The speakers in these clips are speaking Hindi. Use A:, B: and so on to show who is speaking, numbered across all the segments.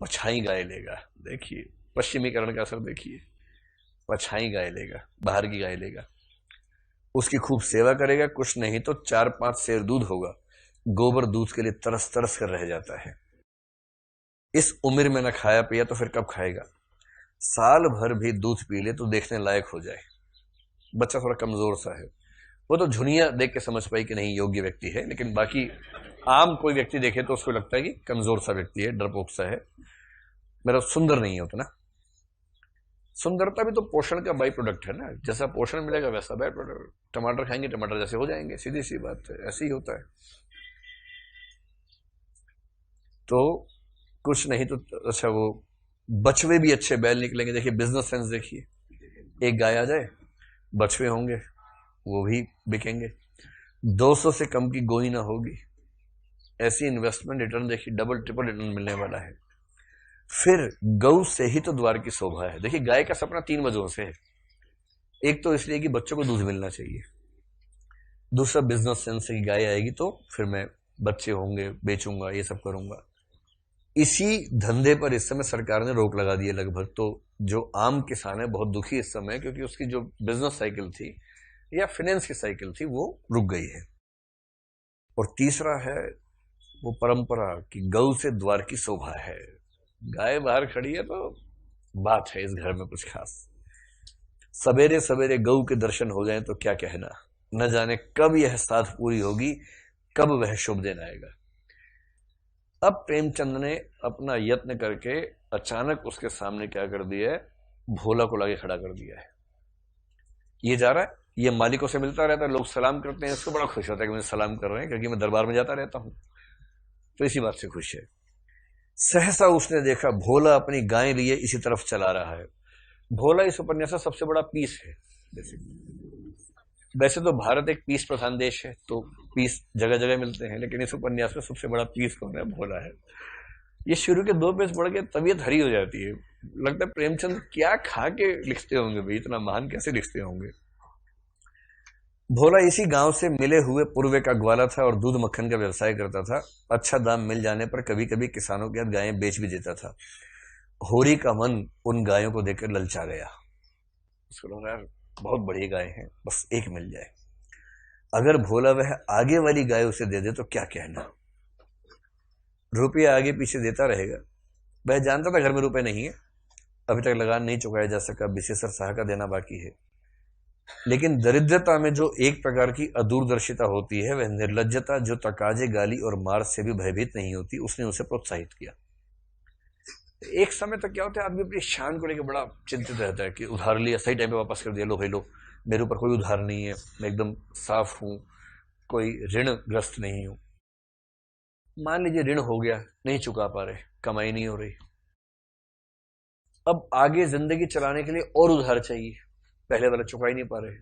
A: पछाई गाय लेगा। देखिए पश्चिमीकरण का असर देखिए, पछाई गाय लेगा, बाहर की गाय लेगा, उसकी खूब सेवा करेगा, कुछ नहीं तो 4-5 सेर दूध होगा, गोबर दूध के लिए तरस तरस कर रह जाता है। इस उम्र में न खाया पिया तो फिर कब खाएगा? साल भर भी दूध पी ले तो देखने लायक हो जाए। बच्चा थोड़ा कमजोर सा है, वो तो झुनिया देख के समझ पाई कि नहीं योग्य व्यक्ति है, लेकिन बाकी आम कोई व्यक्ति देखे तो उसको लगता है कि कमजोर सा व्यक्ति है, डरपोक सा है, मेरा सुंदर नहीं है उतना। सुंदरता भी तो पोषण का बाई प्रोडक्ट है ना, जैसा पोषण मिलेगा वैसा बाई प्रोडक्ट। टमाटर खाएंगे टमाटर जैसे हो जाएंगे, सीधी सी बात है, ऐसे ही होता है। तो कुछ नहीं तो अच्छा वो बछवे भी अच्छे बैल निकलेंगे। देखिए बिजनेस सेंस देखिए, एक गाय आ जाए, बछवे होंगे, वो भी बिकेंगे। 200 से कम की गोई ना होगी, ऐसी इन्वेस्टमेंट रिटर्न देखिए डबल ट्रिपल रिटर्न मिलने वाला है। फिर गौ से ही तो द्वार की शोभा है। देखिए गाय का सपना 3 वजहों से है। एक तो इसलिए कि बच्चों को दूध मिलना चाहिए, दूसरा बिजनेस सेंस से कि गाय आएगी तो फिर मैं बच्चे होंगे बेचूंगा, ये सब करूंगा। इसी धंधे पर इस समय सरकार ने रोक लगा दी है लगभग। तो जो आम किसान है बहुत दुखी इस समय, क्योंकि उसकी जो बिजनेस साइकिल थी या फाइनेंस की साइकिल थी वो रुक गई है। और तीसरा है वो परंपरा कि गौ से द्वार की शोभा है। गाय बाहर खड़ी है तो बात है इस घर में कुछ खास। सवेरे सवेरे गौ के दर्शन हो जाएं तो क्या कहना, न जाने कब यह साध पूरी होगी, कब वह शुभ दिन आएगा। अब प्रेमचंद ने अपना यत्न करके अचानक उसके सामने क्या कर दिया है, भोला को लाके खड़ा कर दिया है। ये जा रहा है, ये मालिकों से मिलता रहता है, लोग सलाम करते हैं, इसको बड़ा खुश होता है कि मुझे सलाम कर रहे हैं, क्योंकि मैं दरबार में जाता रहता हूं, तो इसी बात से खुश है। सहसा उसने देखा भोला अपनी गाय लिए इसी तरफ चला रहा है। भोला इस उपन्यास का सबसे बड़ा पीस है। वैसे तो भारत एक पीस प्रधान देश है, तो पीस जगह जगह मिलते हैं, लेकिन इस उपन्यास में सबसे बड़ा पीस कौन है? भोला है। ये शुरू के 2 पेज पढ़ के तबीयत हरी हो जाती है, लगता है प्रेमचंद क्या खा के लिखते होंगे भाई, इतना महान कैसे लिखते होंगे। भोला इसी गांव से मिले हुए पूर्वे का ग्वाला था और दूध मक्खन का व्यवसाय करता था। अच्छा दाम मिल जाने पर कभी कभी किसानों के हाथ गायें बेच भी देता था। होरी का मन उन गायों को देखकर ललचा गया। उसको लगा यार बहुत बड़ी गाय है, बस एक मिल जाए। अगर भोला वह आगे वाली गाय उसे दे दे तो क्या कहना, रुपया आगे पीछे देता रहेगा। वह जानता था घर में रुपए नहीं है, अभी तक लगान नहीं चुकाया जा सका, विशेषर शाह का देना बाकी है। लेकिन दरिद्रता में जो एक प्रकार की अदूरदर्शिता होती है, वह निर्लज्जता जो तकाजे गाली और मार से भी भयभीत नहीं होती, उसने उसे प्रोत्साहित किया। एक समय तक क्या होता है, आदमी अपनी शान को लेकर बड़ा चिंतित रहता है कि उधार लिया, सही टाइम पे वापस कर दिया, लो भाई लो, मेरे ऊपर कोई उधार नहीं है, मैं एकदम साफ हूं, कोई ऋणग्रस्त नहीं हूं। मान लीजिए ऋण हो गया, नहीं चुका पा रहे, कमाई नहीं हो रही, अब आगे जिंदगी चलाने के लिए और उधार चाहिए, पहले वाला चुका ही नहीं पा रहे,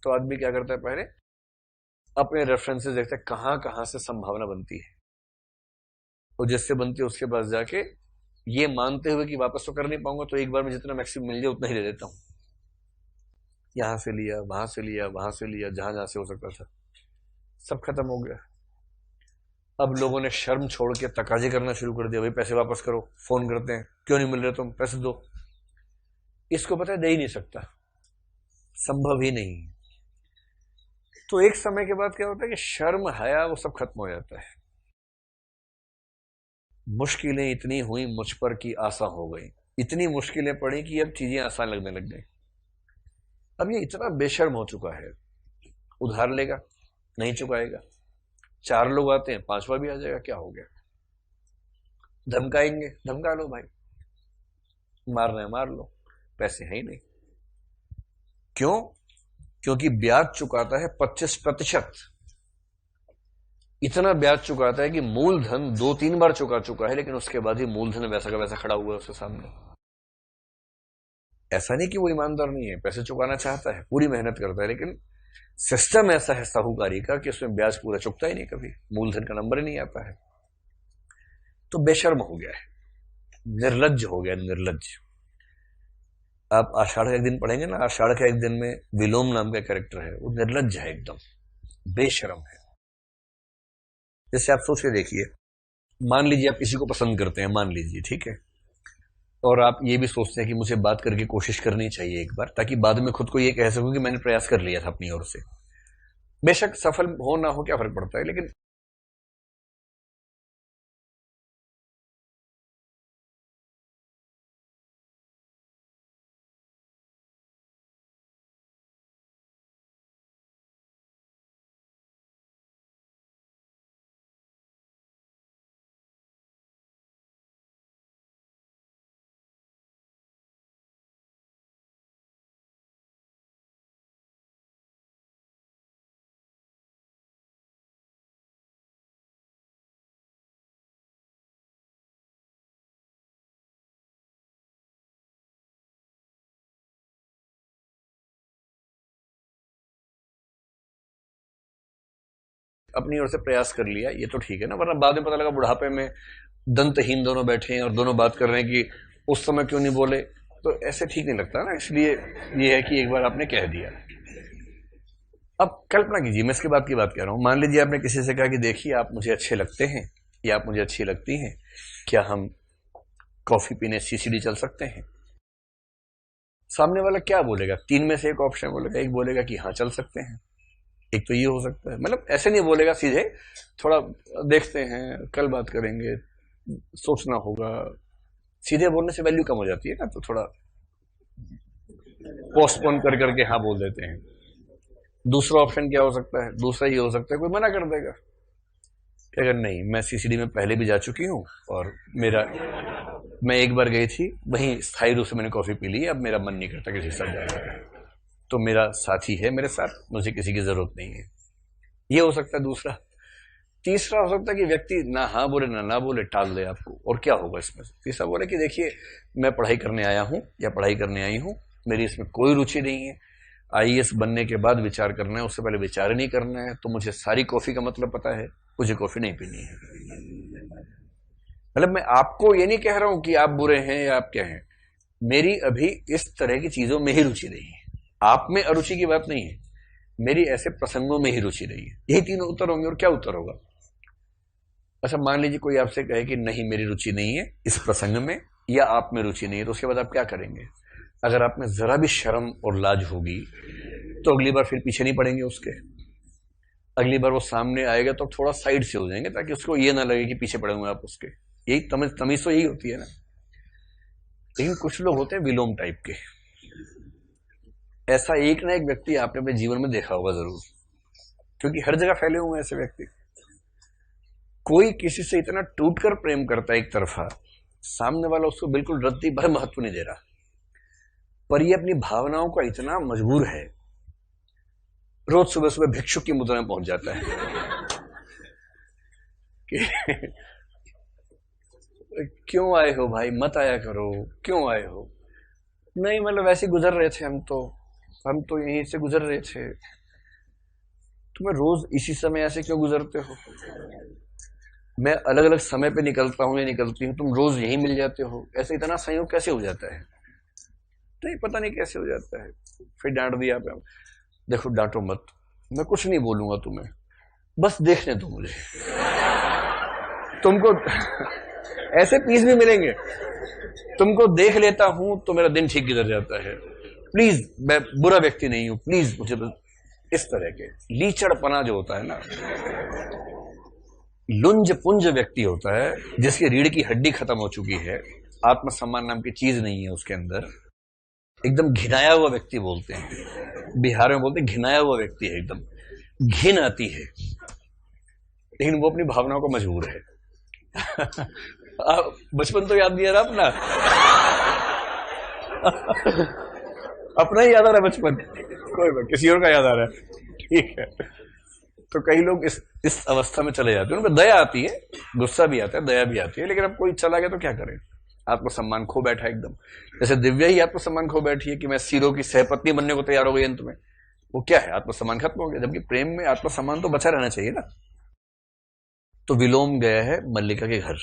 A: तो आदमी क्या करता है, पहले अपने रेफरेंसेस देखता है कहां कहां से संभावना बनती है, और जिससे बनती है उसके पास जाके ये मानते हुए कि वापस तो कर नहीं पाऊंगा, तो एक बार में जितना मैक्सिमम मिल जाए उतना ही ले लेता हूं। यहां से लिया, वहां से लिया, वहां से लिया, जहां जहां से हो सकता था, सब खत्म हो गया। अब लोगों ने शर्म छोड़ के तकाजे करना शुरू कर दिया, भाई पैसे वापस करो, फोन करते हैं, क्यों नहीं मिल रहे तुम, पैसे दो। इसको पता है दे ही नहीं सकता, संभव ही नहीं। तो एक समय के बाद क्या होता है कि शर्म हया वो सब खत्म हो जाता है। मुश्किलें इतनी हुई मुझ पर की आशा हो गई, इतनी मुश्किलें पड़ी कि अब चीजें आसान लगने लग गई। अब ये इतना बेशर्म हो चुका है, उधार लेगा नहीं चुकाएगा, 4 लोग आते हैं 5वां भी आ जाएगा, क्या हो गया, धमकाएंगे धमका लो भाई, मारना है मार लो, पैसे है ही नहीं। क्यों? क्योंकि ब्याज चुकाता है 25%। इतना ब्याज चुकाता है कि मूलधन 2-3 बार चुका है, लेकिन उसके बाद ही मूलधन वैसा का वैसा खड़ा हुआ है उसके सामने। ऐसा नहीं कि वो ईमानदार नहीं है, पैसे चुकाना चाहता है, पूरी मेहनत करता है, लेकिन सिस्टम ऐसा है साहूकारी का कि उसमें ब्याज पूरा चुकता ही नहीं, कभी मूलधन का नंबर ही नहीं आता है। तो बेशर्म हो गया है, निर्लज्ज हो गया, निर्लज्ज। आप आषाढ़ का एक दिन पढ़ेंगे ना, आषाढ़ का एक दिन में विलोम नाम का कैरेक्टर है, वो निर्लज्ज है, एकदम बेशर्म है। जैसे आप सोच के देखिए, मान लीजिए आप किसी को पसंद करते हैं, मान लीजिए, ठीक है, और आप ये भी सोचते हैं कि मुझे बात करके कोशिश करनी चाहिए एक बार, ताकि बाद में खुद को ये कह सकूं कि मैंने प्रयास कर लिया था अपनी ओर से। बेशक सफल हो ना हो क्या फर्क पड़ता है, लेकिन अपनी ओर से प्रयास कर लिया, ये तो ठीक है ना, वरना बाद में पता लगा बुढ़ापे में दंतहीन दोनों बैठे हैं और दोनों बात कर रहे हैं कि उस समय क्यों नहीं बोले, तो ऐसे ठीक नहीं लगता ना। इसलिए ये है कि एक बार आपने कह दिया। अब कल्पना कीजिए, मैं इसके बाद की बात कह रहा हूं, मान लीजिए आपने किसी से कहा कि देखिए आप मुझे अच्छे लगते हैं या आप मुझे अच्छी लगती हैं, क्या हम कॉफी पीने सीसीडी चल सकते हैं? सामने वाला क्या बोलेगा? तीन में से एक ऑप्शन बोलेगा, एक बोलेगा कि हाँ चल सकते हैं, एक तो ये हो सकता है, मतलब ऐसे नहीं बोलेगा सीधे, थोड़ा देखते हैं, कल बात करेंगे, सोचना होगा। सीधे बोलने से वैल्यू कम हो जाती है ना, तो थोड़ा पोस्टपोन कर करके हाँ बोल देते हैं। दूसरा ऑप्शन क्या हो सकता है? दूसरा ये हो सकता है कोई मना कर देगा कि अगर नहीं, मैं सीसीडी में पहले भी जा चुकी हूँ और मेरा, मैं एक बार गई थी, वहीं स्थायी रूप से मैंने कॉफी पी ली, अब मेरा मन नहीं करता किसी के साथ जाने का, तो मेरा साथी है मेरे साथ, मुझे किसी की जरूरत नहीं है। ये हो सकता है दूसरा। तीसरा हो सकता है कि व्यक्ति ना हाँ बोले ना बोले, टाल दे आपको, और क्या होगा इसमें? तीसरा बोले कि देखिए मैं पढ़ाई करने आया हूँ या पढ़ाई करने आई हूँ, मेरी इसमें कोई रुचि नहीं है, आईएएस बनने के बाद विचार करना है, उससे पहले विचार नहीं करना है, तो मुझे सारी कॉफी का मतलब पता है, मुझे कॉफी नहीं पीनी है। मतलब मैं आपको ये नहीं कह रहा हूं कि आप बुरे हैं या आप क्या हैं, मेरी अभी इस तरह की चीजों में ही रुचि नहीं है। आप में अरुचि की बात नहीं है, मेरी ऐसे प्रसंगों में ही रुचि नहीं है। यही तीनों उत्तर होंगे, और क्या उत्तर होगा? अच्छा मान लीजिए कोई आपसे कहे कि नहीं मेरी रुचि नहीं है इस प्रसंग में, या आप में रुचि नहीं है, तो उसके बाद आप क्या करेंगे? अगर आप में जरा भी शर्म और लाज होगी तो अगली बार फिर पीछे नहीं पड़ेंगे उसके। अगली बार वो सामने आएगा तो थोड़ा साइड से हो जाएंगे, ताकि उसको ये ना लगे कि पीछे पड़े हुए आप उसके। यही तमीज, तमीज तो यही होती है ना। लेकिन कुछ लोग होते हैं विलोम टाइप के। ऐसा एक ना एक व्यक्ति आपने अपने जीवन में देखा होगा जरूर, क्योंकि हर जगह फैले हुए हैं ऐसे व्यक्ति। कोई किसी से इतना टूटकर प्रेम करता है एक तरफा, सामने वाला उसको बिल्कुल रत्ती भर महत्व नहीं दे रहा, पर ये अपनी भावनाओं का इतना मजबूर है, रोज सुबह सुबह भिक्षुक की मुद्रा में पहुंच जाता है कि क्यों आए हो भाई, मत आया करो, क्यों आए हो? नहीं मतलब वैसे गुजर रहे थे, हम तो यहीं से गुजर रहे थे। तुम्हें रोज इसी समय ऐसे क्यों गुजरते हो? मैं अलग अलग समय पे निकलता हूं या निकलती हूँ, तुम रोज यहीं मिल जाते हो, ऐसे इतना संयोग कैसे हो जाता है? नहीं पता नहीं कैसे हो जाता है। फिर डांट दिया पे, देखो डांटो मत, मैं कुछ नहीं बोलूंगा तुम्हें, बस देखने दो मुझे। तुमको ऐसे पीस भी मिलेंगे, तुमको देख लेता हूं तो मेरा दिन ठीक गुजर जाता है, प्लीज मैं बुरा व्यक्ति नहीं हूं, प्लीज मुझे बस। इस तरह के लीचड़पना जो होता है ना, लुंज पुंज व्यक्ति होता है जिसकी रीढ़ की हड्डी खत्म हो चुकी है, आत्मसम्मान नाम की चीज नहीं है उसके अंदर, एकदम घिनाया हुआ व्यक्ति बोलते हैं, बिहार में बोलते हैं घिनाया हुआ व्यक्ति है, एकदम घिन आती है, लेकिन वो अपनी भावनाओं को मजबूर है। बचपन तो याद नहीं आ रहा अपना? अपना ही याद आ रहा है बचपन, कोई बात, किसी और का याद आ रहा है, ठीक है। तो कई लोग इस अवस्था में चले जाते हैं, उनमें दया आती है, गुस्सा भी आता है, दया भी आती है, लेकिन अब कोई चला गया तो क्या करें? आत्मसम्मान खो बैठा एकदम, जैसे दिव्या ही आत्मसम्मान खो बैठी है कि मैं सीरो की सहपत्नी बनने को तैयार हो गई अंत में। वो क्या है, आत्मसम्मान खत्म हो गया, जबकि प्रेम में आत्मसम्मान तो बचा रहना चाहिए ना। तो विलोम गया है मल्लिका के घर।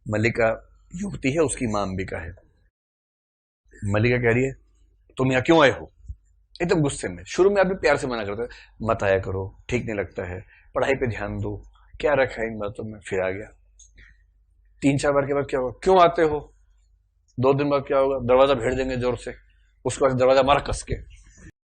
A: मल्लिका युवती है, उसकी मां अंबिका है। मल्लिका कह रही है तुम यहां क्यों आए हो? एकदम गुस्से में। शुरू में आदमी प्यार से मना करता है, मत आया करो, ठीक नहीं लगता है, पढ़ाई पे ध्यान दो, क्या रखा है इन बातों में। फिर आ गया, 3-4 बार के बाद क्या हुआ, क्यों आते हो? 2 दिन बाद क्या होगा, दरवाजा भेड़ देंगे जोर से, उसके बाद दरवाजा मारा कस के,